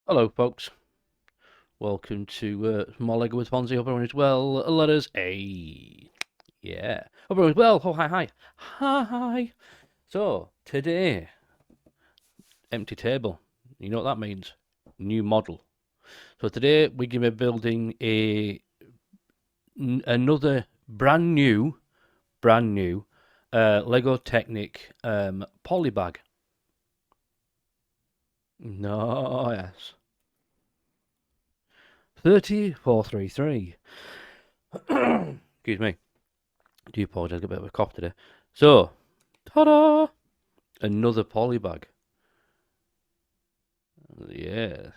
Hello, folks. Welcome to more Lego with Fonzie. Hope everyone is well. Let us yeah. Hope everyone is well. Oh, hi. So today, empty table. You know what that means? New model. So today we're gonna be building another brand new Lego Technic polybag. No, yes. 30433. Excuse me. Do apologise, I got a bit of a cough today. So, ta-da! Another polybag. Yeah,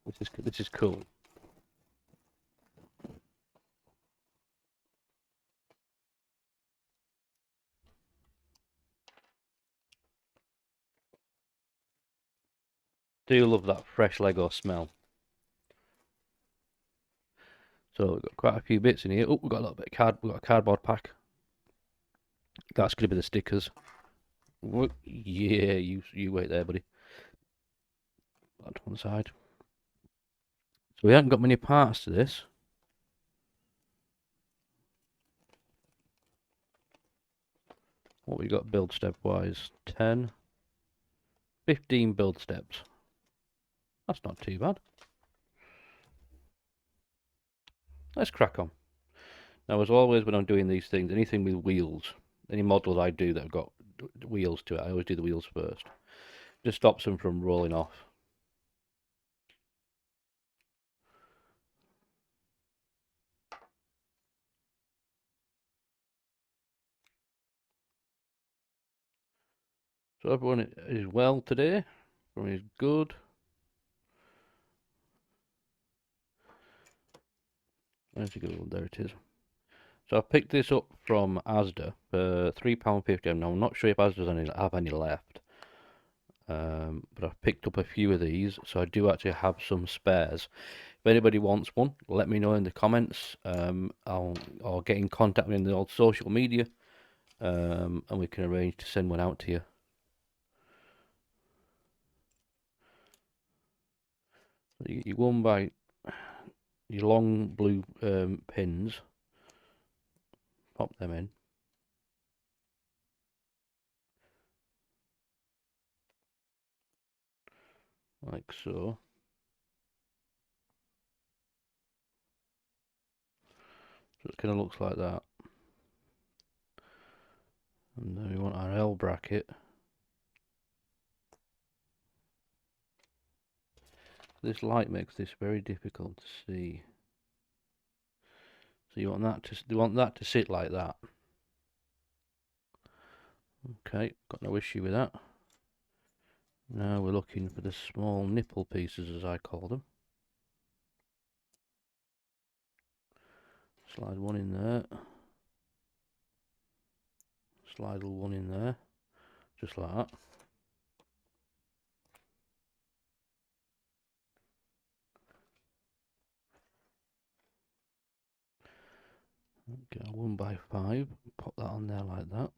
this is cool. Do love that fresh Lego smell. So we've got quite a few bits in here. Oh, we've got a little bit of card. We've got a cardboard pack. That's gonna be the stickers. Yeah, you wait there, buddy. That to one side. So we haven't got many parts to this. What we got build step wise? 10, 15 build steps. That's not too bad. Let's crack on. Now, as always, when I'm doing these things, anything with wheels, any models I do that have got wheels to it, I always do the wheels first. Just stops them from rolling off. So everyone is well today. Everyone is good. Where's it go? There it is. So I picked this up from Asda for £3.50. Now I'm not sure if Asda's have any left, but I've picked up a few of these, so I do actually have some spares. If anybody wants one, let me know in the comments. I'll get in contact with me on the old social media, and we can arrange to send one out to you. You go and buy your long blue pins, pop them in. Like so. So it kind of looks like that. And then we want our L bracket. This light makes this very difficult to see. So you want that to sit like that. Okay, got no issue with that. Now we're looking for the small nipple pieces, as I call them. Slide one in there. Slide one in there. Just like that. Get a 1x5. Pop that on there like that.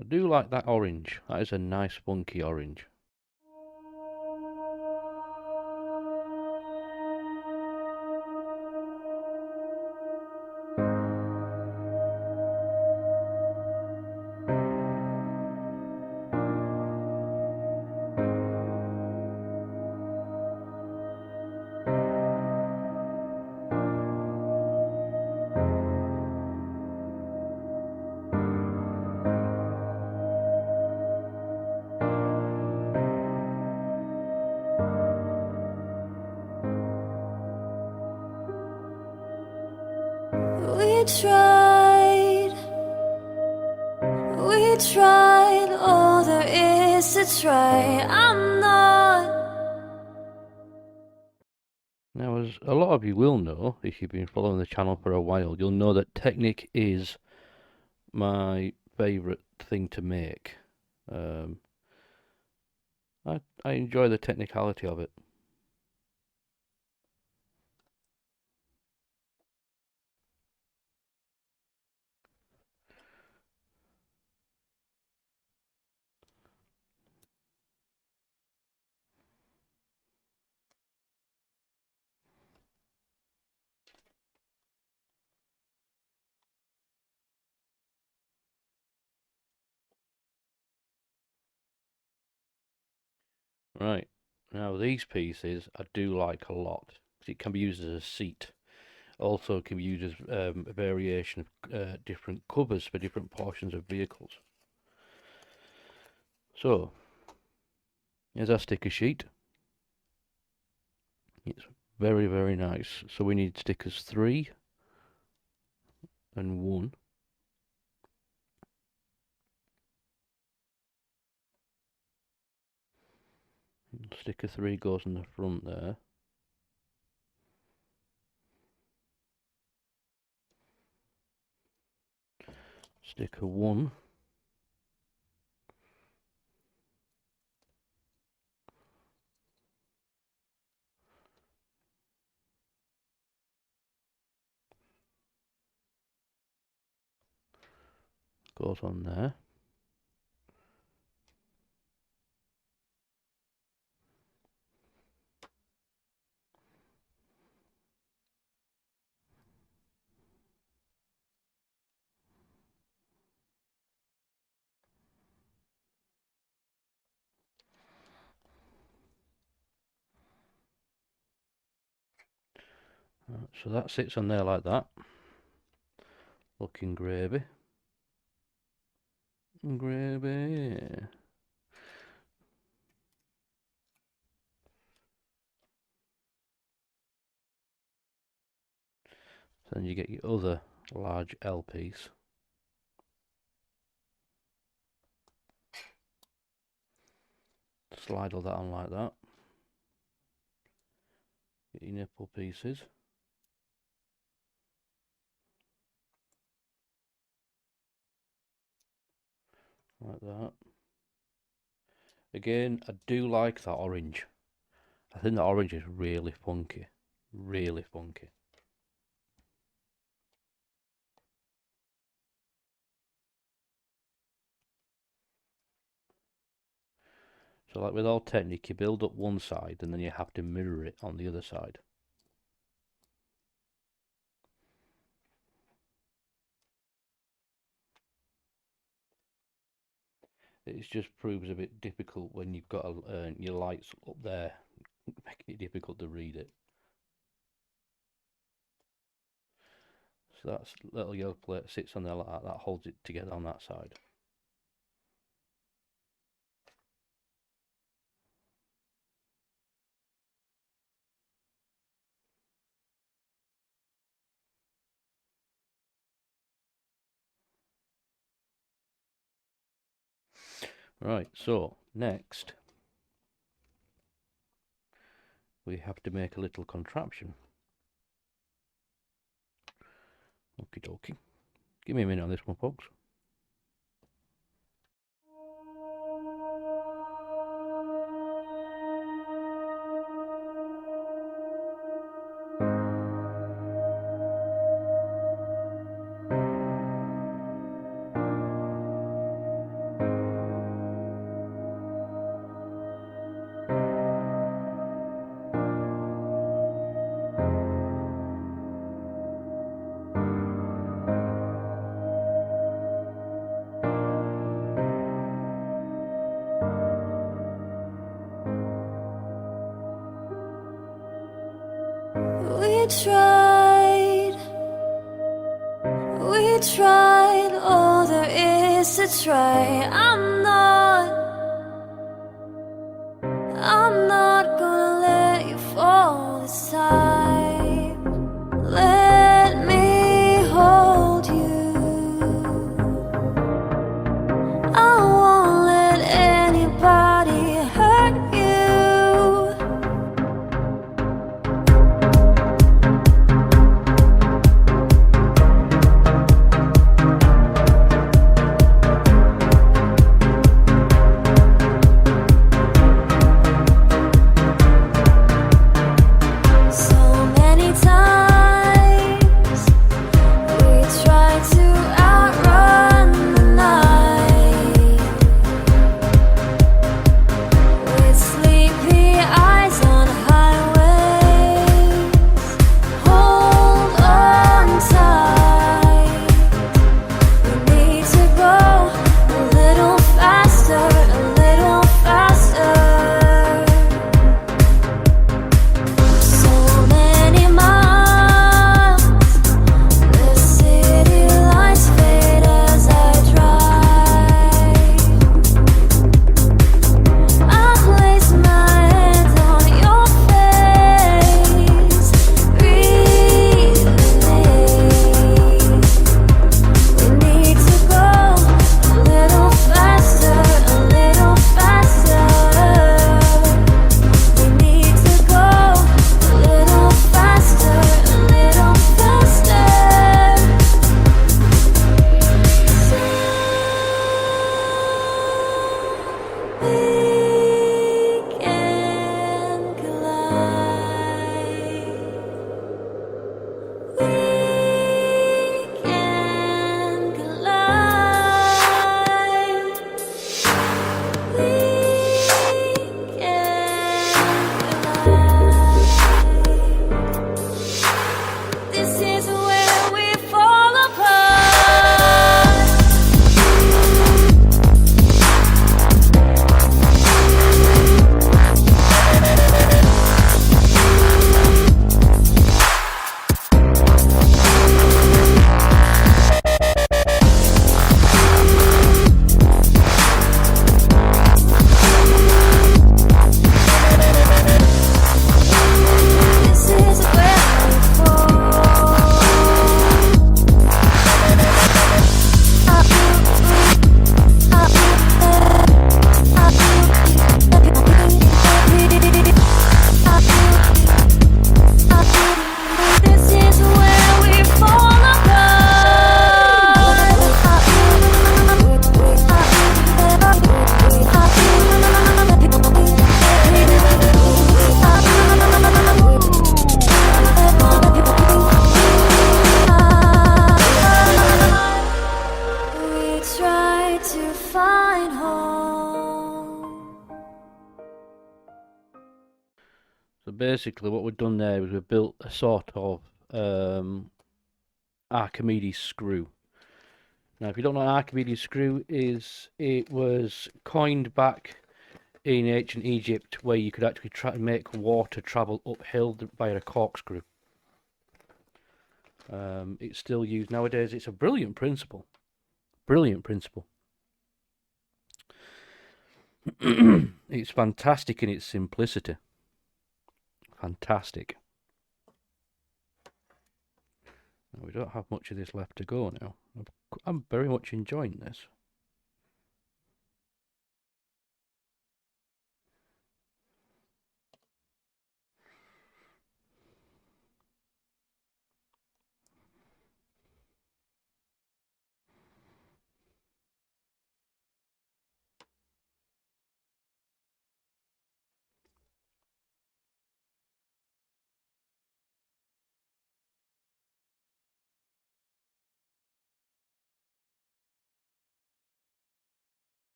I do like that orange. That is a nice funky orange. We tried all there is to try. I'm not. Now, as a lot of you will know, if you've been following the channel for a while, you'll know that Technic is my favourite thing to make. I enjoy the technicality of it. Right, now these pieces I do like a lot because it can be used as a seat. Also can be used as a variation of different covers for different portions of vehicles. So, here's our sticker sheet. It's very, very nice. So we need stickers 3 and 1. Sticker 3 goes in the front there. Sticker 1 goes on there. Right, so that sits on there like that. Looking gravy. Gravy. So then you get your other large L piece. Slide all that on like that. Get your nipple pieces. Like that. Again, I do like that orange. I think the orange is really funky. Really funky. So like with all Technic, you build up one side and then you have to mirror it on the other side. It just proves a bit difficult when you've got your lights up there, making it difficult to read it. So that's little yellow plate sits on there like that, that holds it together on that side. Right, so next we have to make a little contraption. Okie dokie. Give me a minute on this one, folks. We tried all there is to try. I'm not gonna let you fall this time. Let me hold you. I won't let anybody hurt you. We can collide. We can collide. We can collide. This is where we fall apart. This is where we This is where we fall apart. We try to find home. So basically what we've done there is we've built a sort of Archimedes screw. Now if you don't know what an Archimedes screw is, it was coined back in ancient Egypt where you could actually try to make water travel uphill via a corkscrew. It's still used nowadays. It's a brilliant principle. Brilliant principle. It's fantastic in its simplicity. Fantastic. Now, we don't have much of this left to go now. I'm very much enjoying this.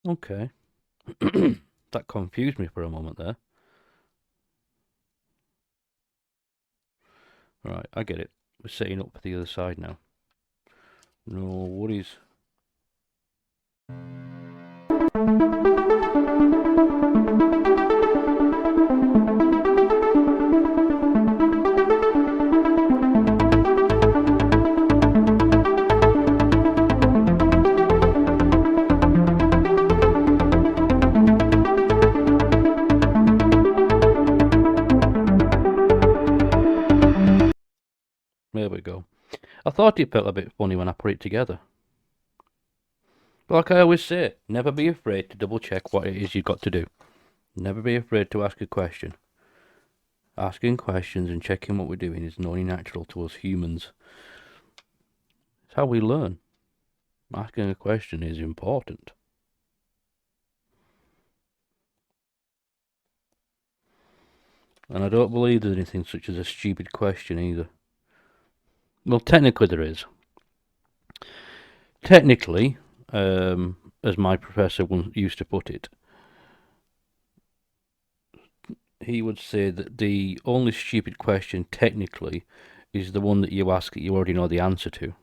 Okay. That confused me for a moment there. Right, I get it. We're setting up for the other side now. No worries. There we go. I thought it felt a bit funny when I put it together. But like I always say, never be afraid to double check what it is you've got to do. Never be afraid to ask a question. Asking questions and checking what we're doing is only natural to us humans. It's how we learn. Asking a question is important. And I don't believe there's anything such as a stupid question either. Well, technically there is. Technically, as my professor used to put it, he would say that the only stupid question technically is the one that you ask that you already know the answer to.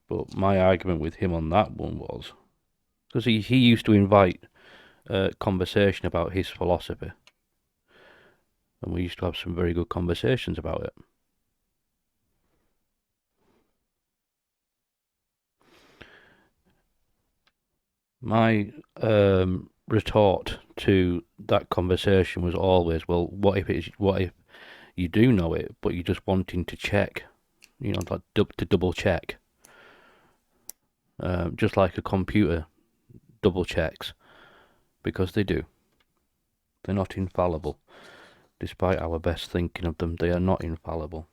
But my argument with him on that one was, because he used to invite conversation about his philosophy, and we used to have some very good conversations about it. My retort to that conversation was always, well, what if you do know it, but you're just wanting to check, like to double check, just like a computer double checks, because they do. They're not infallible. Despite our best thinking of them, they are not infallible.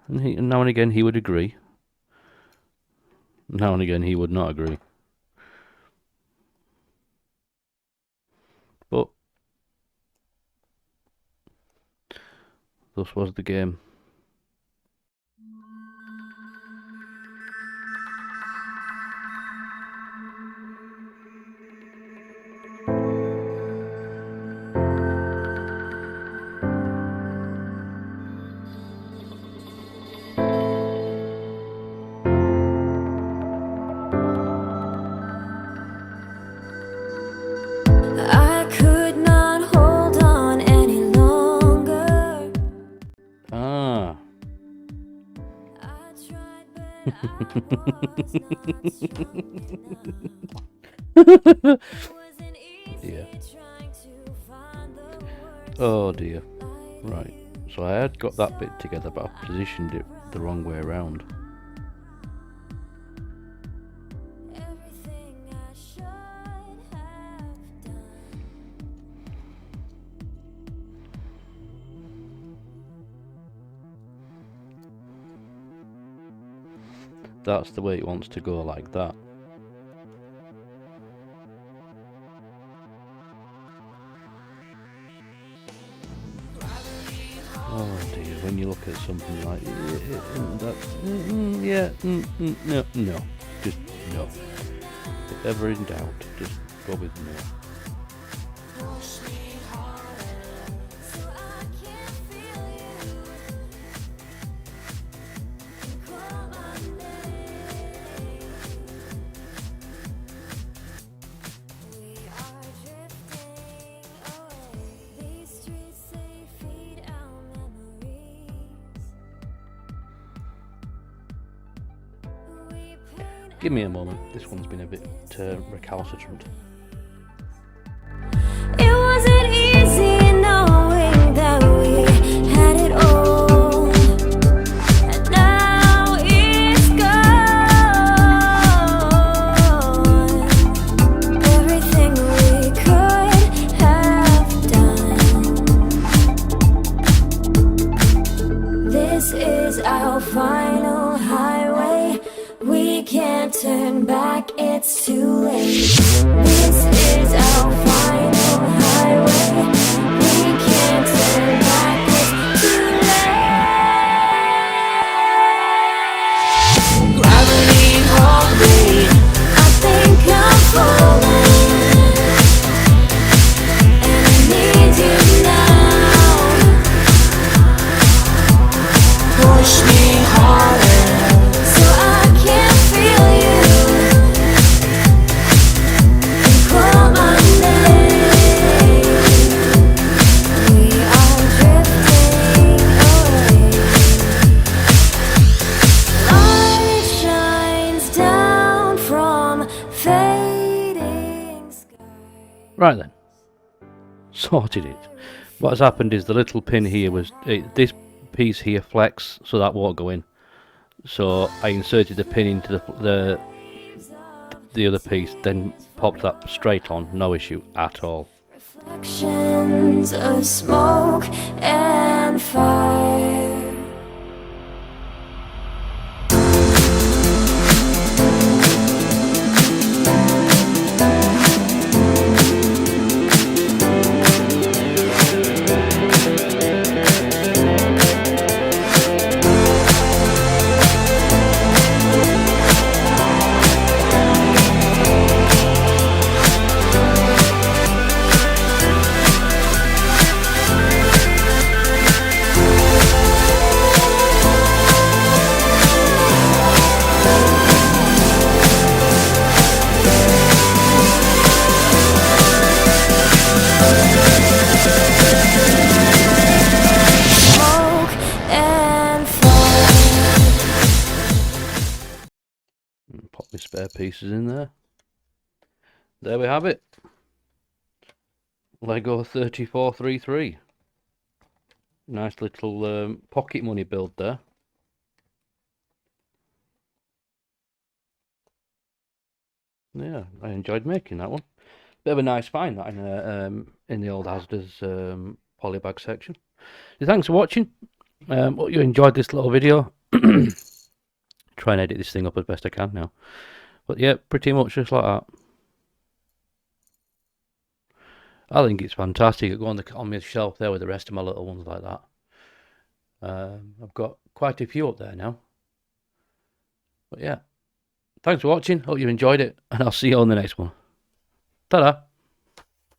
And now and again he would agree. Now and again he would not agree. But thus was the game. I could not hold on any longer. Ah. I tried, but I was not strong. Wasn't easy Dear. trying to find the words. Oh dear. Right. So I had got that bit together, but I positioned it the wrong way around. Everything I should have done. That's the way it wants to go, like that. Oh dear, when you look at something like no, just no. If ever in doubt, just go with no. So I can feel you. Call my name. We are drifting away. These streets, they feed our memories. We paint Give me a moment, this one's been a bit recalcitrant. It wasn't easy knowing that we had it all, and now it's gone. Everything we could have done. This is our final highway. We can't turn back, it's too late. This is our final highway. We can't turn back, it's too late. Gravity hold me. I think I'm falling, and I need you now. Push me harder, so I can feel you. Call my name. We are drifting away. Light shines down from fading sky. Right then, sorted it. What has happened is the little pin here was, this piece here flex, so that won't go in. So I inserted the pin into the other piece, then popped that straight on, no issue at all. Reflections of smoke and fire. Smoke and fire. Pop my spare pieces in there. There we have it. Lego 3433. Nice little pocket money build there. Yeah, I enjoyed making that one. Bit of a nice find that in the old Asda's polybag section. So thanks for watching. Hope you enjoyed this little video. Try and edit this thing up as best I can now. But yeah, pretty much just like that. I think it's fantastic. It'll go on my shelf there with the rest of my little ones like that. I've got quite a few up there now. But yeah, thanks for watching. Hope you enjoyed it, and I'll see you on the next one. Ta-da!